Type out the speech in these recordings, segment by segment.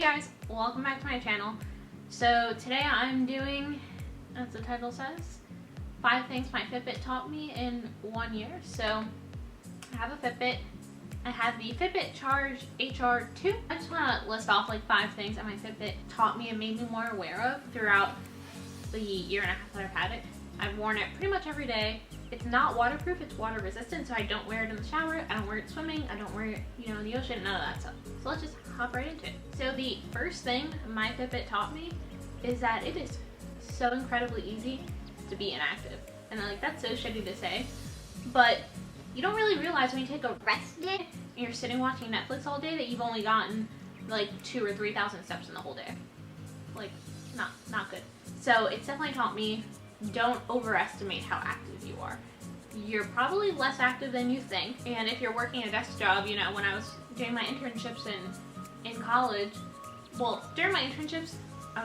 guys, welcome back to my channel. So today I'm doing, as the title says, 5 things my Fitbit taught me in 1 year. So I have a Fitbit. I have the Fitbit Charge HR2. I just want to list off like 5 things that my Fitbit taught me and made me more aware of throughout the year and a half that I've had it. I've worn it pretty much every day. It's not waterproof, it's water resistant, so I don't wear it in the shower, I don't wear it swimming, I don't wear it, in the ocean, none of that stuff. So let's just hop right into it. So the first thing my Fitbit taught me is that it is so incredibly easy to be inactive. And like, that's so shitty to say, but you don't really realize when you take a rest day and you're sitting watching Netflix all day that you've only gotten like 2,000 or 3,000 steps in the whole day. Like, not good. So it's definitely taught me, don't overestimate how active you are. You're probably less active than you think, and if you're working a desk job, when I was doing my internships in college, well, during my internships, I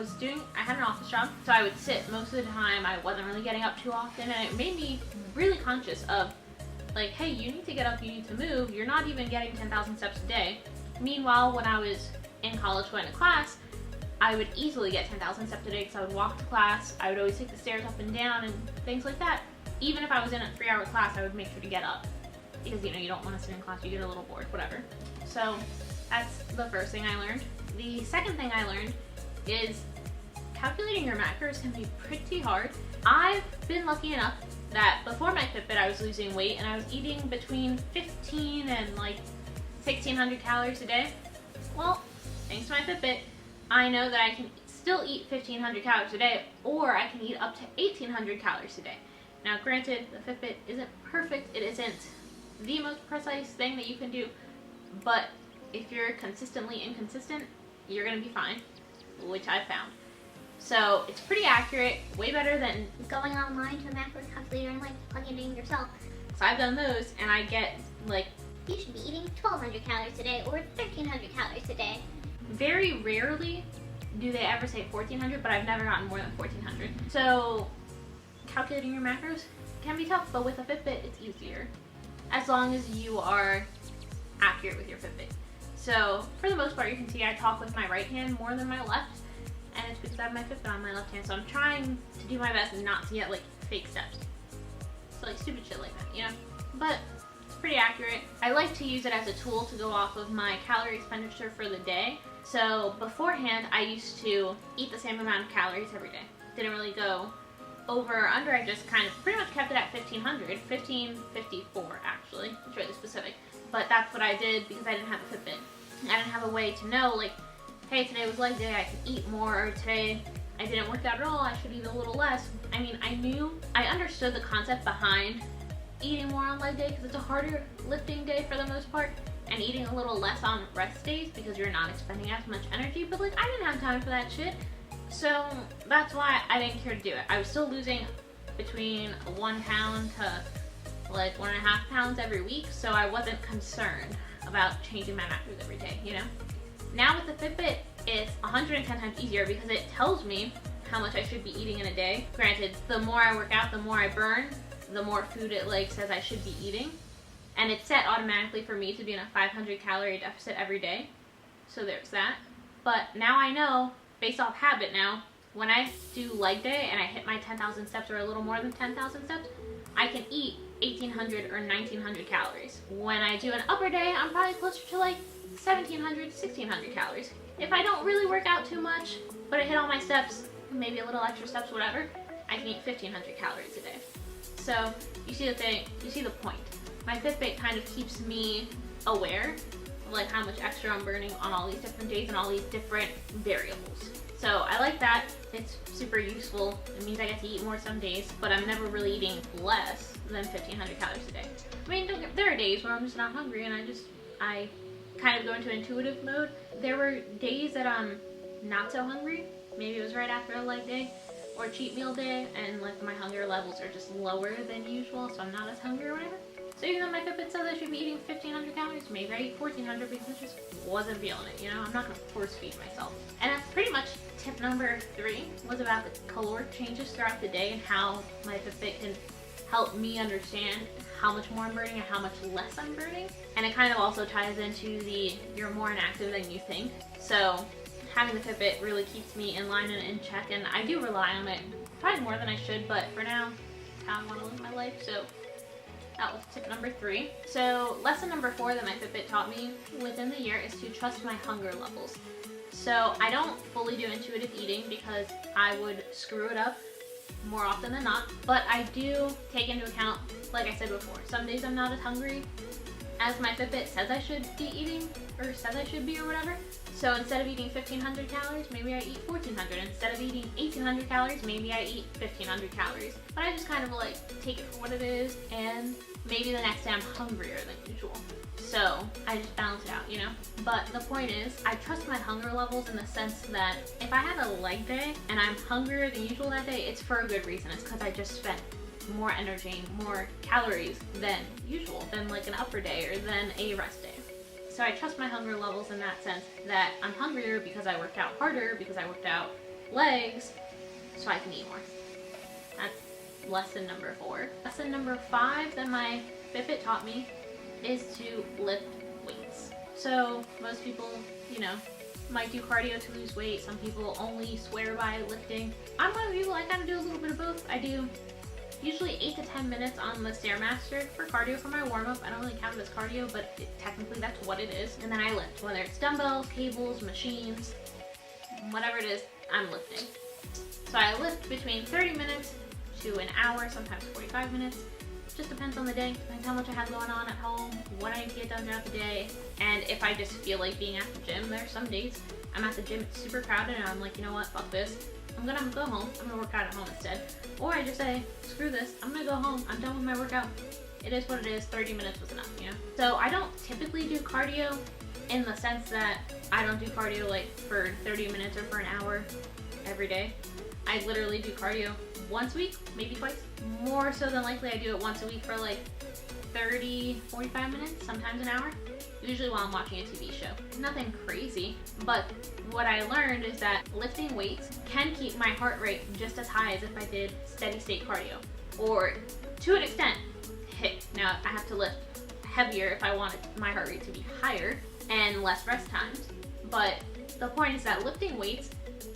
had an office job, so I would sit most of the time. I wasn't really getting up too often, and it made me really conscious of, like, hey, you need to get up, you need to move. You're not even getting 10,000 steps a day. Meanwhile, when I was in college going to class, I would easily get 10,000 steps a day because I would walk to class, I would always take the stairs up and down and things like that. Even if I was in a 3-hour class, I would make sure to get up because, you don't want to sit in class, you get a little bored, whatever. So that's the first thing I learned. The second thing I learned is calculating your macros can be pretty hard. I've been lucky enough that before my Fitbit, I was losing weight and I was eating between 15 and like 1,600 calories a day. Well, thanks to my Fitbit, I know that I can still eat 1,500 calories a day, or I can eat up to 1,800 calories a day. Now granted, the Fitbit isn't perfect, it isn't the most precise thing that you can do, but if you're consistently inconsistent, you're gonna be fine, which I've found. So it's pretty accurate, way better than going online to a macro calculator and like plugging it in yourself. So I've done those and I get like, you should be eating 1,200 calories a day or 1,300 calories a day. Very rarely do they ever say 1,400, but I've never gotten more than 1,400. So calculating your macros can be tough, but with a Fitbit, it's easier. As long as you are accurate with your Fitbit. So for the most part, you can see I talk with my right hand more than my left, and it's because I have my Fitbit on my left hand, so I'm trying to do my best not to get like fake steps. So like stupid shit like that, But it's pretty accurate. I like to use it as a tool to go off of my calorie expenditure for the day. So beforehand, I used to eat the same amount of calories every day. Didn't really go over or under. I just kind of pretty much kept it at 1,500, 1,554 actually. It's really specific. But that's what I did because I didn't have a Fitbit. I didn't have a way to know, like, hey, today was leg day, I could eat more, or today I didn't work out at all, I should eat a little less. I mean, I understood the concept behind eating more on leg day because it's a harder lifting day for the most part, and eating a little less on rest days because you're not expending as much energy, but like, I didn't have time for that shit. So that's why I didn't care to do it. I was still losing between 1 pound to like 1.5 pounds every week, so I wasn't concerned about changing my macros every day, Now with the Fitbit, it's 110 times easier because it tells me how much I should be eating in a day. Granted, the more I work out, the more I burn, the more food it like says I should be eating. And it's set automatically for me to be in a 500 calorie deficit every day. So there's that. But now I know, based off habit now, when I do leg day and I hit my 10,000 steps or a little more than 10,000 steps, I can eat 1,800 or 1,900 calories. When I do an upper day, I'm probably closer to like 1,700, 1,600 calories. If I don't really work out too much, but I hit all my steps, maybe a little extra steps, whatever, I can eat 1,500 calories a day. So you see the thing, you see the point. My Fitbit kind of keeps me aware of like how much extra I'm burning on all these different days and all these different variables. So I like that. It's super useful. It means I get to eat more some days, but I'm never really eating less than 1,500 calories a day. I mean, there are days where I'm just not hungry and I kind of go into intuitive mode. There were days that I'm not so hungry. Maybe it was right after a leg day or cheat meal day, and like my hunger levels are just lower than usual, so I'm not as hungry or whatever. So even though my Fitbit says I should be eating 1,500 calories, maybe I eat 1,400 because I just wasn't feeling it, I'm not gonna force feed myself. And that's pretty much tip number 3, was about the caloric changes throughout the day and how my Fitbit can help me understand how much more I'm burning and how much less I'm burning. And it kind of also ties into the you're more inactive than you think. So having the Fitbit really keeps me in line and in check, and I do rely on it probably more than I should, but for now, it's how I want to live my life, so that was tip number 3. So lesson number 4 that my Fitbit taught me within the year is to trust my hunger levels. So I don't fully do intuitive eating because I would screw it up more often than not, but I do take into account, like I said before, some days I'm not as hungry as my Fitbit says I should be eating, or says I should be, or whatever. So instead of eating 1,500 calories, maybe I eat 1,400. Instead of eating 1,800 calories, maybe I eat 1,500 calories. But I just kind of like take it for what it is, and maybe the next day I'm hungrier than usual. So I just balance it out, you know? But the point is, I trust my hunger levels in the sense that if I have a leg day and I'm hungrier than usual that day, it's for a good reason. It's because I just spent more energy, more calories than usual, than like an upper day or than a rest day. So I trust my hunger levels in that sense, that I'm hungrier because I worked out harder, because I worked out legs, so I can eat more. That's lesson number 4. Lesson number 5 that my Fitbit taught me is to lift weights. So most people, you know, might do cardio to lose weight. Some people only swear by lifting. I'm one of the people, I kind of do a little bit of both. I do usually 8 to 10 minutes on the Stairmaster for cardio for my warm-up. I don't really count it as cardio, but technically that's what it is. And then I lift, whether it's dumbbells, cables, machines, whatever it is, I'm lifting. So I lift between 30 minutes to an hour, sometimes 45 minutes. Just depends on the day, depends how much I have going on at home, what I need to get done throughout the day, and if I just feel like being at the gym. There are some days I'm at the gym, it's super crowded, and I'm like, you know what, fuck this. I'm gonna go home, I'm gonna work out at home instead. Or I just say, screw this, I'm gonna go home, I'm done with my workout. It is what it is, 30 minutes was enough, you know? So I don't typically do cardio in the sense that I don't do cardio like for 30 minutes or for an hour every day. I literally do cardio once a week, maybe twice. More so than likely I do it once a week for like 30, 45 minutes, sometimes an hour. Usually while I'm watching a TV show. Nothing crazy, but what I learned is that lifting weights can keep my heart rate just as high as if I did steady state cardio. Or to an extent, now I have to lift heavier if I wanted my heart rate to be higher and less rest times. But the point is that lifting weights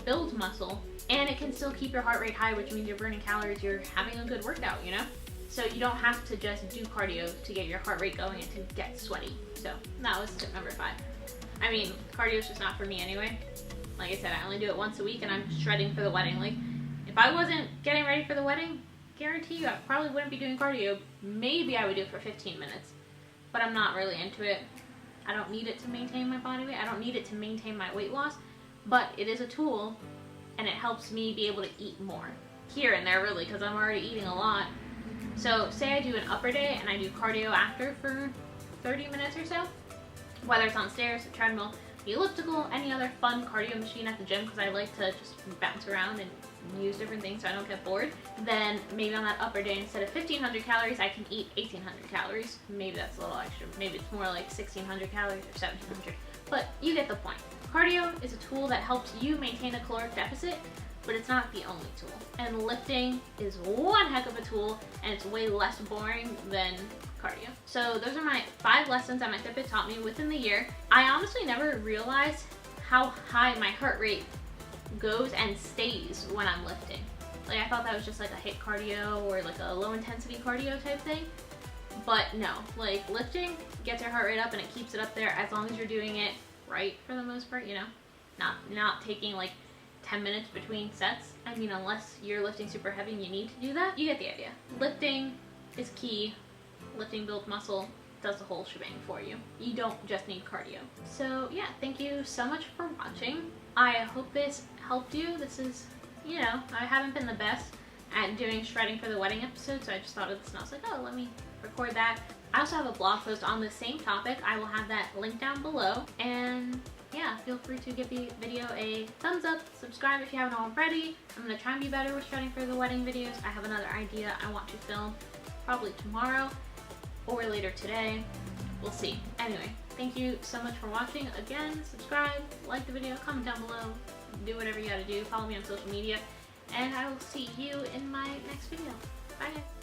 builds muscle, and it can still keep your heart rate high, which means you're burning calories, you're having a good workout, you know? So you don't have to just do cardio to get your heart rate going and to get sweaty. So that was tip number 5. I mean, cardio is just not for me anyway. Like I said, I only do it once a week, and I'm shredding for the wedding. Like, if I wasn't getting ready for the wedding, guarantee you I probably wouldn't be doing cardio. Maybe I would do it for 15 minutes, but I'm not really into it. I don't need it to maintain my body weight. I don't need it to maintain my weight loss, but it is a tool, and it helps me be able to eat more. Here and there, really, because I'm already eating a lot. So say I do an upper day and I do cardio after for 30 minutes or so, whether it's on stairs, a treadmill, the elliptical, any other fun cardio machine at the gym, because I like to just bounce around and use different things so I don't get bored. Then maybe on that upper day, instead of 1,500 calories, I can eat 1,800 calories. Maybe that's a little extra. Maybe it's more like 1,600 calories or 1,700. But you get the point. Cardio is a tool that helps you maintain a caloric deficit, but it's not the only tool. And lifting is one heck of a tool, and it's way less boring than cardio. So those are my 5 lessons that my Fitbit taught me within the year. I honestly never realized how high my heart rate goes and stays when I'm lifting. Like, I thought that was just like a HIIT cardio or like a low intensity cardio type thing. But no, like lifting gets your heart rate up and it keeps it up there as long as you're doing it right for the most part, you know? Not taking like 10 minutes between sets. I mean, unless you're lifting super heavy and you need to do that, you get the idea. Lifting is key. Lifting builds muscle, does the whole shebang for you. You don't just need cardio. So yeah, thank you so much for watching. I hope this helped you. This is, you know, I haven't been the best at doing shredding for the wedding episode, so I just thought of this and I was like, oh, let me record that. I also have a blog post on the same topic. I will have that link down below. And yeah, feel free to give the video a thumbs up, subscribe if you haven't already. I'm going to try and be better with shredding for the wedding videos. I have another idea I want to film probably tomorrow or later today. We'll see. Anyway, thank you so much for watching. Again, subscribe, like the video, comment down below, do whatever you gotta do. Follow me on social media, and I will see you in my next video. Bye guys.